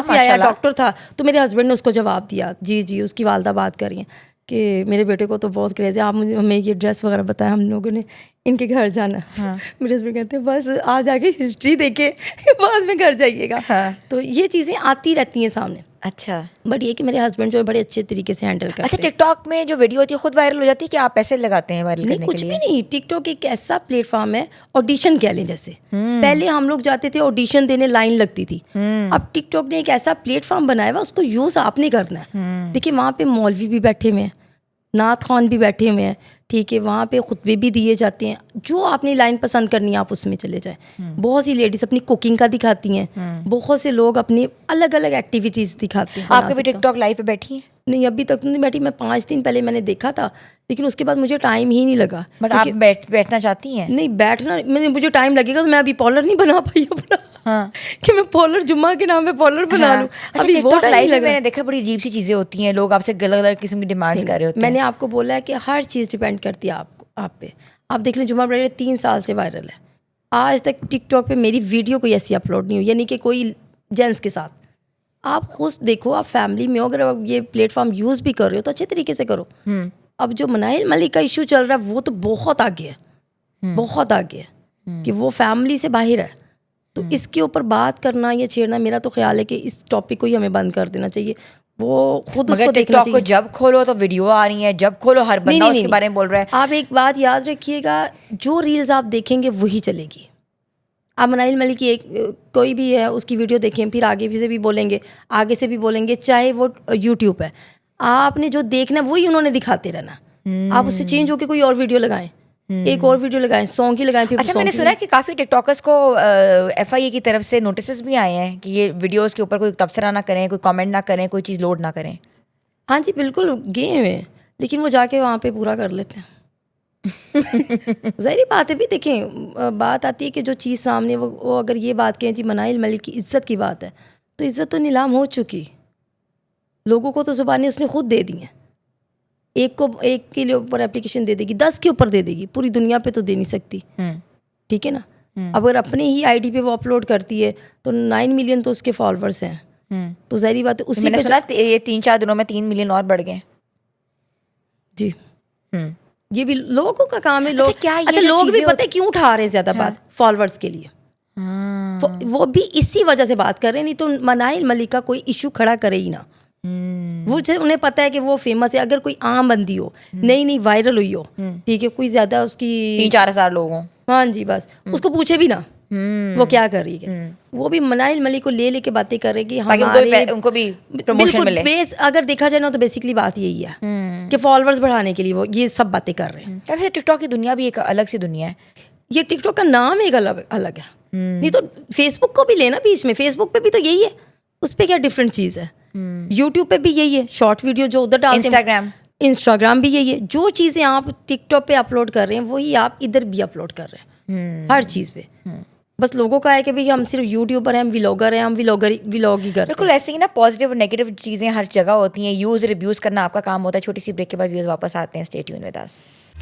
से आया डॉक्टर था, तो मेरे हस्बैंड ने उसको जवाब दिया, जी उसकी वालदा बात कर रही हैं कि मेरे बेटे को तो बहुत क्रेज है, आप मुझे हमें ये ड्रेस वगैरह बताया, हम लोगों ने इनके घर जाना। हाँ। मेरे हस्बैंड कहते हैं बस आप जाके हिस्ट्री देखे बाद में घर जाइएगा। हाँ। तो ये चीज़ें आती रहती हैं सामने। अच्छा। बट ये कि मेरे हस्बैंड जो है बड़े अच्छे तरीके से हैंडल करते हैं। अच्छा, टिकटॉक में जो वीडियो होती है खुद वायरल हो जाती है कि आप पैसे लगाते हैं वायरल करने के लिए? कुछ भी नहीं, टिकटॉक एक ऐसा प्लेटफॉर्म है, ऑडिशन कह लें जैसे। पहले हम लोग जाते थे ऑडिशन देने, लाइन लगती थी। अब टिकटॉक ने एक ऐसा प्लेटफॉर्म बनाया हुआ, उसको यूज़ आपने करना है। देखिए वहाँ पे मौलवी भी बैठे हुए हैं, नात खान भी बैठे हुए हैं, ठीक है, वहाँ पे खुतबे भी दिए जाते हैं। जो आपने लाइन पसंद करनी है आप उसमें चले जाएं। बहुत सी लेडीज़ अपनी कुकिंग का दिखाती हैं, बहुत से लोग अपनी अलग अलग एक्टिविटीज़ दिखाते हैं। आप कभी टिकटॉक लाइव पे बैठी हैं? नहीं अभी तक तो नहीं बैठी, मैं 5 दिन पहले मैंने देखा था, लेकिन उसके बाद मुझे टाइम ही नहीं लगा। बट आप बैठना चाहती हैं? नहीं बैठना, मैंने मुझे टाइम लगेगा तो मैं अभी पॉलर नहीं बना पाई अपना। हाँ कि मैं पॉलर जुम्मा के नाम पे पॉलर बना लूँ। अभी वो टाइम लाइफ नहीं में लगा। मैंने देखा बड़ी अजीब सी चीज़ें होती हैं, लोग आपसे अलग अलग किस्म की डिमांड्स कर रहे होते हैं। मैंने आपको बोला है कि हर चीज़ डिपेंड करती है आप पे। आप देख लें जुम्मा ब्राइडल 3 साल से वायरल है, आज तक टिकटॉक पे मेरी वीडियो कोई ऐसी अपलोड नहीं हुई, यानी कि कोई जेंट्स के साथ। आप खुद देखो, आप फैमिली में हो, अगर आप ये प्लेटफॉर्म यूज़ भी कर रहे हो तो अच्छे तरीके से करो। अब जो मनाइल मलिक का इशू चल रहा है वो तो बहुत आगे है, बहुत आगे है कि वो फैमिली से बाहर है। तो इसके ऊपर बात करना या छेड़ना, मेरा तो ख्याल है कि इस टॉपिक को ही हमें बंद कर देना चाहिए। वो खुद उसको देखना चाहिए। को जब खोलो तो वीडियो आ रही है, जब खोलो हर बंदा उसके बारे में बोल रहा है। आप एक बात याद रखिएगा, जो रील्स आप देखेंगे वही चलेगी। आप मनाइल मलिक की कोई भी है उसकी वीडियो देखें, फिर आगे भी से भी बोलेंगे, आगे से भी बोलेंगे, चाहे वो यूट्यूब है, आपने जो देखना वही उन्होंने दिखाते रहना। आप उससे चेंज होकर कोई और वीडियो लगाएं, एक और वीडियो लगाएं, सॉन्ग ही लगाएं। फिर अच्छा, मैंने सुना है कि काफ़ी टिकटॉकर्स को FIA की तरफ से नोटिस भी आए हैं कि ये वीडियोस के ऊपर कोई तबसरा ना करें, कोई कमेंट ना करें, कोई चीज़ लोड ना करें। हाँ जी बिल्कुल गए हैं, लेकिन वो जाके वहाँ पे पूरा कर लेते हैं। ज़ाहिर बात है भी, देखें बात आती है कि जो चीज़ सामने वो अगर ये बात कहें जी मनाइल मलिक की इज़्ज़त की बात है, तो इज़्ज़त तो नीलाम हो चुकी, लोगों को तो ज़ुबानें उसने खुद दे दी हैं। एक के लिए ऊपर एप्लीकेशन दे देगी, 10 के ऊपर दे देगी, पूरी दुनिया पे तो दे नहीं सकती। ठीक है ना। अगर अपने ही आईडी पे वो अपलोड करती है तो 9 मिलियन तो उसके फॉलोअर्स हैं, तो ज़ाहिर बात है उसी मैंने सुना ये 3-4 दिनों में 3 मिलियन और बढ़ गए जी। ये भी लोगों का काम है। लोग अच्छा लोग भी पता है क्यों उठा रहे हैं ज़्यादा बात, फॉलोअर्स के लिए। वो भी इसी वजह से बात कर रहे हैं, नहीं तो मनाइल मलिक का कोई इशू खड़ा करे ही ना। वो उन्हें पता है कि वो फेमस है। अगर कोई आम बंदी हो, नई वायरल हुई हो, ठीक है, कोई ज्यादा उसकी 3-4 हज़ार लोग हों, हाँ जी, बस उसको पूछे भी ना वो क्या कर रही है। वो भी मनाइल मलिक को लेके बातें कर रहे कि हमारे उनको भी प्रमोशन मिले। बेस अगर देखा जाए ना तो बेसिकली बात यही है कि फॉलोअर्स बढ़ाने के लिए वो ये सब बातें कर रहे हैं। वैसे टिकटॉक की दुनिया भी एक अलग सी दुनिया है। ये टिकटॉक का नाम एक अलग है। नहीं तो फेसबुक को भी लेना बीच में, फेसबुक पे भी तो यही है, उस पर क्या डिफरेंट चीज़ है। यूट्यूब पे भी यही है, शॉर्ट वीडियो जो उधर डालते हैं, इंस्टाग्राम भी यही है। जो चीज़ें आप टिकटॉक पे अपलोड कर रहे हैं वही आप इधर भी अपलोड कर रहे हैं, हर चीज़ पे। बस लोगों का है कि भाई हम सिर्फ यूट्यूबर हैं, हम व्लॉगर हैं, हम व्लॉग ही करते हैं। बिल्कुल ऐसे ही ना, पॉजिटिव और नेगेटिव चीज़ें हर जगह होती हैं। यूज़ रिव्यूज़ करना आपका काम होता है। छोटी सी ब्रेक के बाद व्यूज़ वापस आते हैं। Stay tune with us.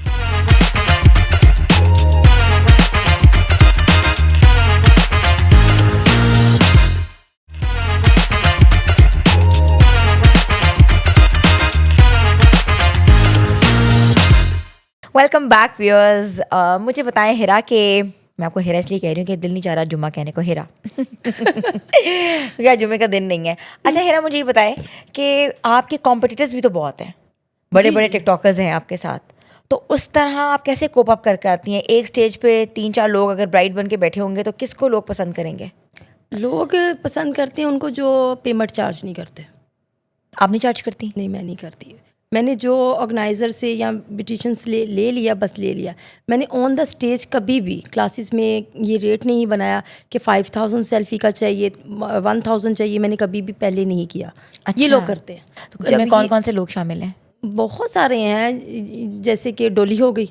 Welcome back viewers. मुझे बताएं हिरा के, मैं आपको हिरा इसलिए कह रही हूँ कि दिल नहीं चाह रहा जुम्मा कहने को, हिरा क्या जुम्मे का दिन नहीं है। अच्छा हिरा, मुझे ये बताएं कि आपके कॉम्पिटिटर्स भी तो बहुत हैं, बड़े बड़े टिकटॉकर्स हैं आपके साथ, तो उस तरह आप कैसे कोप अप करके आती हैं? एक स्टेज पे 3-4 लोग अगर ब्राइड बन के बैठे होंगे तो किसको लोग पसंद करेंगे? लोग पसंद करते हैं उनको जो पेमेंट चार्ज नहीं करते। आप नहीं चार्ज करती? नहीं, मैं नहीं करती। मैंने जो ऑर्गेनाइज़र से या ब्यूटिशियंस ले लिया, बस ले लिया। मैंने ऑन द स्टेज कभी भी क्लासेस में ये रेट नहीं बनाया कि 5000 सेल्फी का चाहिए, 1000 चाहिए, मैंने कभी भी पहले नहीं किया। ये लोग करते हैं। तो इसमें कौन कौन से लोग शामिल हैं? बहुत सारे हैं, जैसे कि डोली हो गई,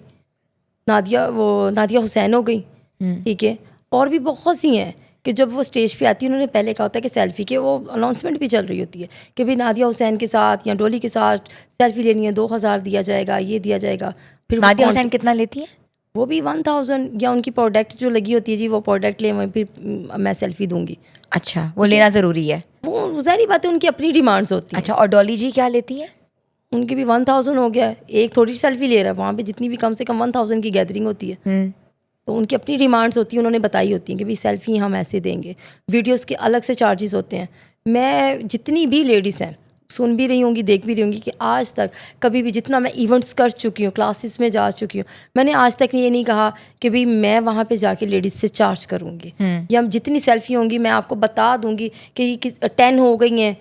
नादिया हुसैन हो गई, ठीक है, और भी बहुत सी हैं कि जब वो स्टेज पे आती है उन्होंने पहले कहा होता है कि सेल्फ़ी के, वो अनाउंसमेंट भी चल रही होती है कि भाई नादिया हुसैन के साथ या डोली के साथ सेल्फ़ी लेनी है, 2000 दिया जाएगा, ये दिया जाएगा। फिर नादिया हुसैन कितना लेती है? वो भी 1000, या उनकी प्रोडक्ट जो लगी होती है जी, वो प्रोडक्ट ले, फिर मैं सेल्फ़ी दूंगी। अच्छा, वो लेना ज़रूरी है? वो ज़ाहिर बात है, उनकी अपनी डिमांड्स होती हैं। अच्छा, और डॉली जी क्या लेती है? उनकी भी 1000 हो गया। एक थोड़ी सेल्फ़ी ले रहा है, वहाँ पे जितनी भी कम से कम 1000 की गैदरिंग होती है, तो उनकी अपनी डिमांड्स होती है, उन्होंने बताई होती हैं कि भाई सेल्फ़ी हम ऐसे देंगे, वीडियोस के अलग से चार्जेस होते हैं। मैं जितनी भी लेडीज़ हैं सुन भी रही होंगी, देख भी रही होंगी कि आज तक कभी भी जितना मैं इवेंट्स कर चुकी हूँ, क्लासेस में जा चुकी हूँ, मैंने आज तक ये नहीं कहा कि भाई मैं वहाँ पे जाके लेडीज़ से चार्ज करूँगी, या जितनी सेल्फ़ी होंगी मैं आपको बता दूँगी कि 10 हो गई हैं,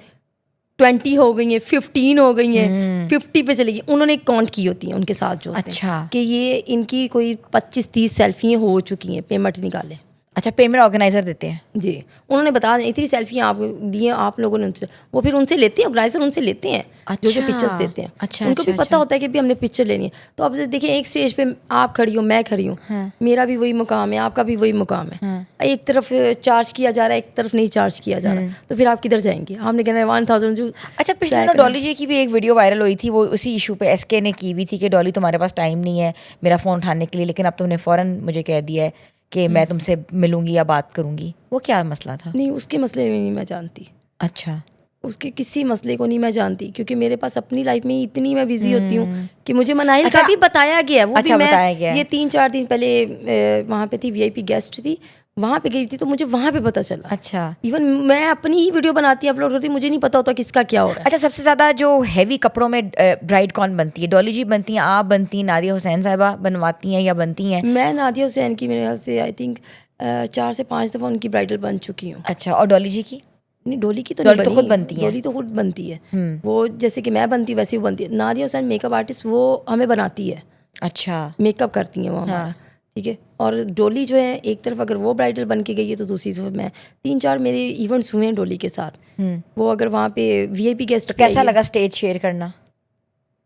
20 हो गई हैं, 15 हो गई हैं, 50 पे चलेगी। उन्होंने काउंट की होती हैं उनके साथ जो होते हैं कि ये इनकी कोई 25-30 सेल्फियाँ हो चुकी हैं, पेमेंट निकालें। अच्छा, पेमेंट ऑर्गेनाइजर देते हैं? जी, उन्होंने बता दें इतनी सेल्फी आप दी हैं आप लोगों ने उनसे, वो फिर उनसे लेते हैं, ऑर्गेनाइजर उनसे लेते हैं जो पिक्चर्स देते हैं। अच्छा, उनको भी पता होता है कि भी हमने पिक्चर लेनी है। तो अब देखिए एक स्टेज पे आप खड़ी हो, मैं खड़ी हूँ, मेरा भी वही मुकाम है, आपका भी वही मुकाम है। एक तरफ चार्ज किया जा रहा है, एक तरफ नहीं चार्ज किया जा रहा, तो फिर आप किधर जाएंगे? हमने कहना 1000 जो। अच्छा, पिछले दिनों डॉली जी की भी एक वीडियो वायरल हुई थी, वो उसी इशू पे एसके ने की हुई थी कि डॉली तुम्हारे पास टाइम नहीं है मेरा फ़ोन उठाने के लिए, लेकिन अब तुमने फ़ौरन मुझे कह दिया है कि मैं तुमसे मिलूंगी या बात करूंगी। वो क्या मसला था? नहीं, उसके मसले में नहीं मैं जानती। अच्छा, उसके किसी मसले को नहीं मैं जानती, क्योंकि मेरे पास अपनी लाइफ में इतनी मैं बिजी होती हूँ कि मुझे मनाइल का भी बताया गया है। वो अच्छा, भी बताया गया मैं ये 3-4 दिन पहले वहाँ पे थी, VIP गेस्ट थी, वहाँ पे गई थी, तो मुझे वहाँ पे पता चला। अच्छा, इवन मैं अपनी ही वीडियो बनाती अपलोड करती, मुझे नहीं पता होता किसका क्या हो रहा है। अच्छा, सबसे ज़्यादा जो हैवी कपड़ों में ब्राइड कौन बनती है? डॉली जी बनती हैं, आप बनती हैं, नादिया हुसैन साहिबा बनवाती हैं या बनती हैं? मैं नादिया हुसैन की मेरे ख्याल से आई थिंक 4 से 5 दफ़ा उनकी ब्राइडल बन चुकी हूँ। अच्छा, और डॉली जी की? नहीं, डोली की तो डॉली नहीं तो बनी, खुद बनती है। डोली तो खुद बनती है। वो जैसे कि मैं बनती वैसे वो बनती है। नादिया हुसैन मेकअप आर्टिस्ट, वो हमें बनाती है, अच्छा, मेकअप करती हैं वो हमारा, ठीक है। और डोली जो है, एक तरफ अगर वो ब्राइडल बन के गई है तो दूसरी तरफ मैं। 3-4 मेरे इवेंट्स हुए हैं डोली के साथ। वो अगर वहाँ पे VIP गेस्ट, कैसा लगा स्टेज शेयर करना?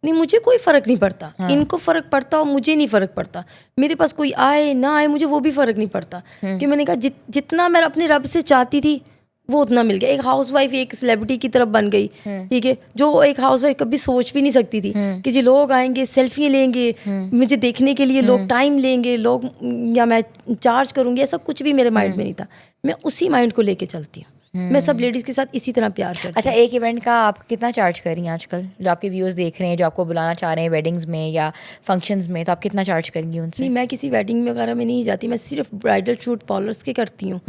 नहीं, मुझे कोई फ़र्क नहीं पड़ता। इनको फ़र्क पड़ता और मुझे नहीं फ़र्क पड़ता। मेरे पास कोई आए ना आए मुझे वो भी फ़र्क नहीं पड़ता, कि मैंने कहा जितना मैं अपने रब से चाहती थी वो उतना मिल गया। एक हाउसवाइफ एक सेलिब्रिटी की तरफ बन गई, ठीक है, जो एक हाउसवाइफ कभी सोच भी नहीं सकती थी कि जी लोग आएंगे, सेल्फी लेंगे, मुझे देखने के लिए लोग टाइम लेंगे, लोग, या मैं चार्ज करूँगी, ऐसा कुछ भी मेरे माइंड में नहीं था। मैं उसी माइंड को लेके चलती हूँ। मैं सब लेडीज़ के साथ इसी तरह प्यार करती हूँ। अच्छा, एक इवेंट का आप कितना चार्ज कर रही हैं आजकल? जो आपके व्यूअर्स देख रहे हैं, जो आपको बुलाना चाह रहे हैं वेडिंग्स में या फंक्शंस में, तो आप कितना चार्ज करेंगी उनसे? नहीं, मैं किसी वेडिंग वगैरह में नहीं जाती, मैं सिर्फ ब्राइडल शूट पार्लर्स के करती हूँ।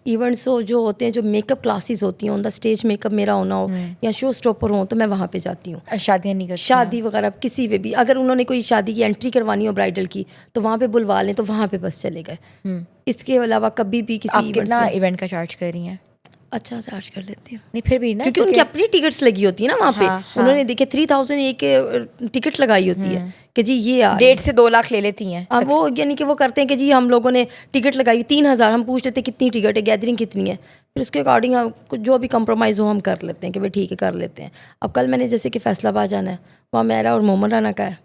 इवेंट्स जो होते हैं, जो मेकअप क्लासेस होती हैं, ऑन द स्टेज मेकअप मेरा होना हो या शो स्टॉपर हो, तो मैं वहाँ पे जाती हूँ। शादियाँ नहीं करती? शादी वगैरह किसी पे भी, अगर उन्होंने कोई शादी की एंट्री करवानी हो ब्राइडल की, तो वहाँ पे बुलवा लें, तो वहाँ पे बस चले गए। इसके अलावा कभी भी किसी आप कितना इवेंट का चार्ज कर रही हैं? अच्छा चार्ज कर लेती हूँ। नहीं, फिर भी ना, क्योंकि उनकी अपनी टिकट्स लगी होती है ना वहाँ पे। उन्होंने देखे 3000 एक टिकट लगाई होती है कि जी ये 1.5 से 2 लाख ले लेती हैं। अब वो यानी कि वो करते हैं कि जी हम लोगों ने टिकट लगाई 3000, हम पूछ लेते हैं कितनी टिकट है, गैदरिंग कितनी है, फिर उसके अकॉर्डिंग हम जो भी कंप्रोमाइज़ हो हम कर लेते हैं कि भाई ठीक है, कर लेते हैं। अब कल मैंने जैसे कि फैसलाबाद जाना है, वहाँ मेरा और मोमन राना का है।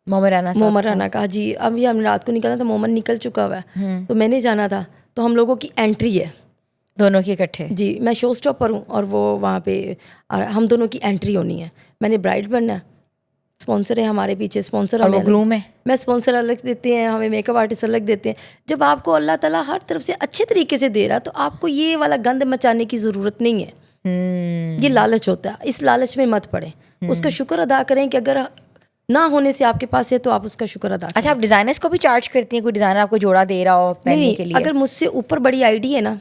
मोमन राना का, जी। अभी हम रात को निकलना था, मोमन निकल चुका हुआ है, तो मैंने जाना था, तो हम लोगों की एंट्री है दोनों की इकट्ठे? जी, मैं शो स्टॉपर हूँ और वो वहाँ पे हम दोनों की एंट्री होनी है। मैंने ब्राइड बनना है, स्पॉन्सर है हमारे पीछे, स्पॉन्सर और वो ग्रूम है। मैं स्पॉन्सर अलग देते हैं, हमें मेकअप आर्टिस्ट अलग देते हैं। जब आपको अल्लाह ताला हर तरफ से अच्छे तरीके से दे रहा है, तो आपको ये वाला गंद मचाने की ज़रूरत नहीं है। ये लालच होता है, इस लालच में मत पड़े। उसका शुक्र अदा करें कि अगर ना होने से आपके पास है तो आप उसका शुक्र अदा करें। अच्छा, आप डिज़ाइनर्स को भी चार्ज करती हैं? कोई डिज़ाइनर आपको जोड़ा दे रहा हो पहनने के लिए? अगर मुझसे ऊपर बड़ी आईडी है ना,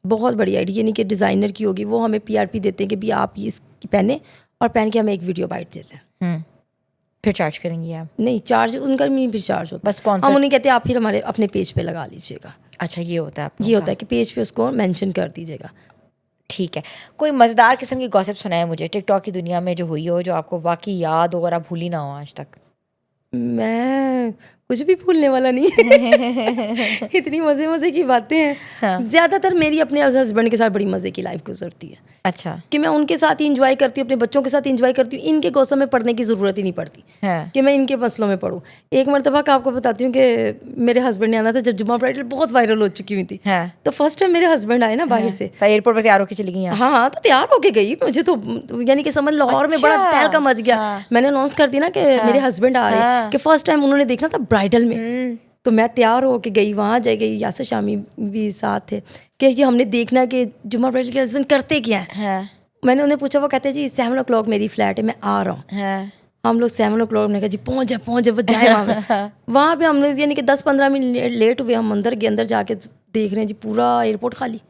बहुत बड़ी आईडी, यानी कि डिज़ाइनर की होगी, वो हमें PRP देते हैं कि भी आप ये इसकी पहने, और पहन के हमें एक वीडियो बाइट देते हैं। फिर चार्ज करेंगी आप? नहीं, चार्ज उनका नहीं, फिर चार्ज होता बस स्पॉन्सर। हम उन्हें कहते हैं आप फिर हमारे अपने पेज पे लगा लीजिएगा। अच्छा, ये होता है? ये होता है कि पेज पे उसको मेंशन कर दीजिएगा। ठीक है। कोई मज़ेदार किस्म की गॉसिप सुनाए मुझे, टिकटॉक की दुनिया में जो हुई हो, जो आपको वाकई याद हो और आप भूली ना हो आज तक। मैं कुछ भी भूलने वाला नहीं है। इतनी मज़े की बातें हैं। हाँ। ज़्यादातर मेरी अपने हस्बैंड के साथ बड़ी मज़े की लाइफ गुजरती है। अच्छा, कि मैं उनके साथ ही इंजॉय करती हूँ, अपने बच्चों के साथ इंजॉय करती हूँ। इनके गौसम में पढ़ने की ज़रूरत ही नहीं पड़ती। हाँ। कि मैं इनके मसलों में पढ़ूँ। एक मरतबा का आपको बताती हूँ कि मेरे हस्बैंड ने आना था, जब जुम्मा ब्राइडल बहुत वायरल हो चुकी हुई थी। हाँ। तो फर्स्ट टाइम मेरे हस्बैंड आए ना बाहर से, एयरपोर्ट पर तैयार होकर चली गई? हाँ, तो तैयार होके गई। मुझे तो यानी कि समझ लाहौर में बड़ा तहलका मच गया। मैंने अनाउंस कर दी ना कि मेरे हस्बैंड आ रहे हैं, कि फर्स्ट टाइम उन्होंने देखना था ब्राइडल में। तो मैं तैयार होके गई, वहाँ जा गई, यासर शामी भी साथ थे, कि ये हमने देखना कि जुम्मा ब्राइडल के हस्बैंड करते क्या है। मैंने उन्हें पूछा, वो कहते जी 7 o'clock मेरी फ्लैट है, मैं आ रहा हूँ। हम लोग 7 o'clock, हमने कहा जी पहुँच जाए वो जाए वहाँ पे हम लोग यानी कि 10-15 मिनट लेट हुए। हम अंदर के अंदर जाके देख रहे हैं जी पूरा एयरपोर्ट खाली।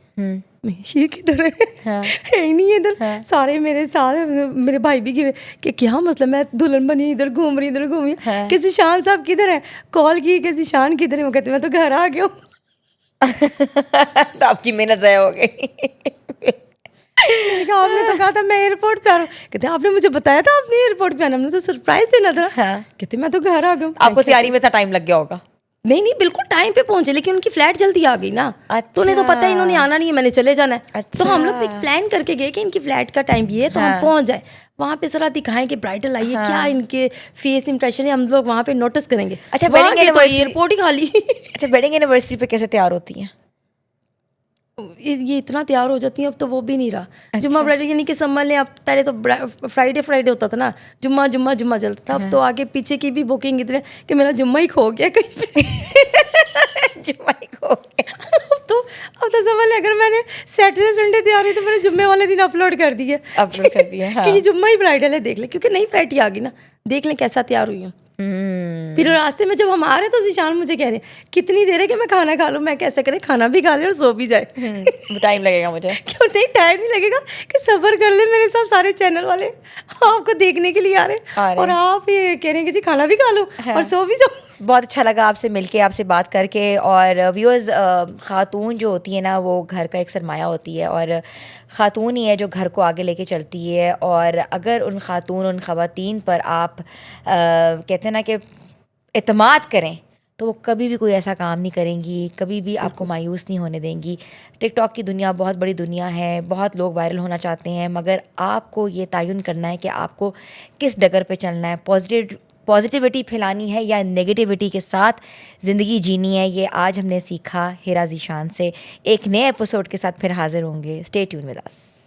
ये किधर है ही नहीं इधर। सारे मेरे साथ, मेरे भाई भी कि क्या मतलब, मैं दुल्हन बनी इधर घूम रही कि ज़ीशान साहब किधर है, कॉल की कि ज़ीशान किधर है। वो कहते मैं तो घर आ गया हूँ। तो आपकी मेहनत ज़ाया हो गई। आपने तो कहा था मैं एयरपोर्ट पे आ रहा हूँ। कहते आपने मुझे बताया था आपने एयरपोर्ट पे आना, हमने तो सरप्राइज देना था। कहते मैं तो घर आ गया हूँ। आपको तैयारी में इतना टाइम लग गया होगा? नहीं नहीं बिल्कुल टाइम पे पहुंचे, लेकिन उनकी फ्लाइट जल्दी आ गई ना। तो उन्हें तो पता है इन्होंने आना नहीं है, मैंने चले जाना है। तो हम लोग एक प्लान करके गए कि इनकी फ्लाइट का टाइम ये है, तो हम पहुंच जाए वहाँ पे, जरा दिखाएं कि ब्राइडल आई है, क्या इनके फेस इंप्रेशन है, हम लोग वहाँ पे नोटिस करेंगे। अच्छा, वहाँ गए तो एयरपोर्ट ही खाली। अच्छा, वेडिंग एनिवर्सरी पे कैसे तैयार होती हैं? ये इतना तैयार हो जाती है, अब तो वो भी नहीं रहा। जुम्मा ब्राइडल यानी कि समझ लें, अब पहले तो फ्राइडे होता था ना, जुम्मा चलता था। अब तो आगे पीछे की भी बुकिंग इतने कि मेरा जुम्मा ही खो गया कहीं पे। जुम्मा ही खो गया। अब तो समझ लें, अगर मैंने सैटरडे संडे तैयार हुई तो मैंने जुम्मे वाले दिन अपलोड कर दिया हाँ। कि ये जुम्मा ही ब्राइडल है, देख लें, क्योंकि नई फ्राइटी आ गई ना, देख लें कैसा तैयार हुई हूँ। फिर रास्ते में जब हम आ रहे तो जिशान मुझे कह रहे कितनी देर है कि मैं खाना खा लूँ। मैं कैसे करें, खाना भी खा ले और सो भी जाए। टाइम लगेगा मुझे। क्यों नहीं, टाइम नहीं लगेगा कि सब्र कर ले, मेरे साथ सारे चैनल वाले आपको देखने के लिए आ रहे और आप ये कह रहे हैं कि जी खाना भी खा लो और सो भी जाओ। बहुत अच्छा लगा आपसे मिलके, आपसे बात करके। और व्यूअर्स, ख़ातून जो होती है ना, वो घर का एक सरमाया होती है, और ख़ातून ही है जो घर को आगे लेके चलती है। और अगर उन ख़ातून, उन ख़वातीन पर आप कहते हैं ना कि एतमाद करें, तो वो कभी भी कोई ऐसा काम नहीं करेंगी, कभी भी आपको मायूस नहीं होने देंगी। टिकटॉक की दुनिया बहुत बड़ी दुनिया है, बहुत लोग वायरल होना चाहते हैं, मगर आपको ये तयन करना है कि आपको किस डगर पे चलना है। पॉजिटिविटी फैलानी है या नेगेटिविटी के साथ ज़िंदगी जीनी है। ये आज हमने सीखा हिरा ज़ीशान से। एक नए एपिसोड के साथ फिर हाजिर होंगे। Stay tune with us.